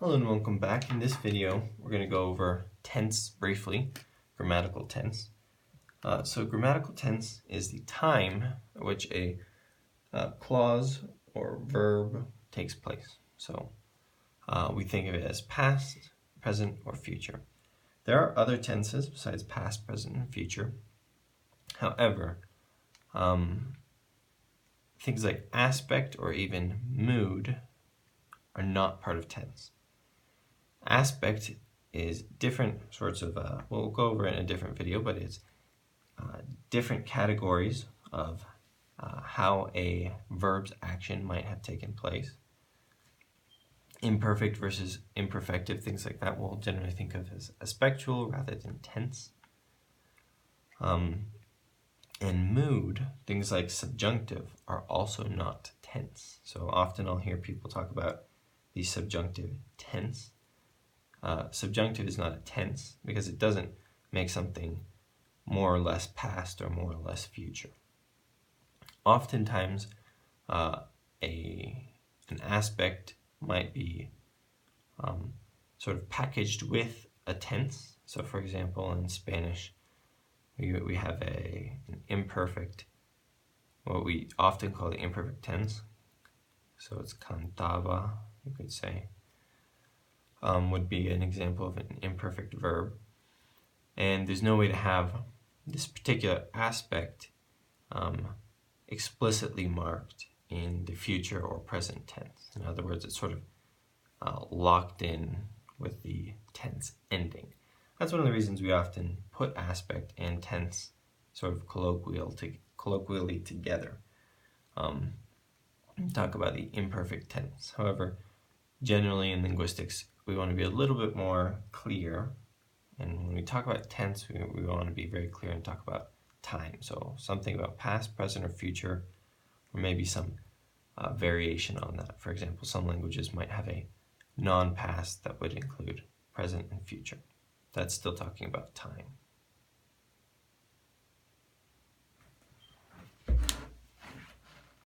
Hello and welcome back. In this video, we're going to go over tense briefly, grammatical tense. So grammatical tense is the time at which a clause or verb takes place. So we think of it as past, present, or future. There are other tenses besides past, present, and future. However, things like aspect or even mood are not part of tense. Aspect is different sorts of, we'll go over it in a different video, but it's different categories of how a verb's action might have taken place. Imperfect versus imperfective, things like that, we'll generally think of as aspectual rather than tense. And mood, things like subjunctive, are also not tense. So often I'll hear people talk about the subjunctive tense. Subjunctive is not a tense because it doesn't make something more or less past or more or less future. Oftentimes, an aspect might be sort of packaged with a tense. So, for example, in Spanish, we have an imperfect, what we often call the imperfect tense. So it's cantaba, you could say. Would be an example of an imperfect verb. And there's no way to have this particular aspect explicitly marked in the future or present tense. In other words, it's sort of locked in with the tense ending. That's one of the reasons we often put aspect and tense sort of colloquially together. Talk about the imperfect tense. However, generally in linguistics, we want to be a little bit more clear. And when we talk about tense, we want to be very clear and talk about time. So something about past, present, or future, or maybe some variation on that. For example, some languages might have a non-past that would include present and future. That's still talking about time.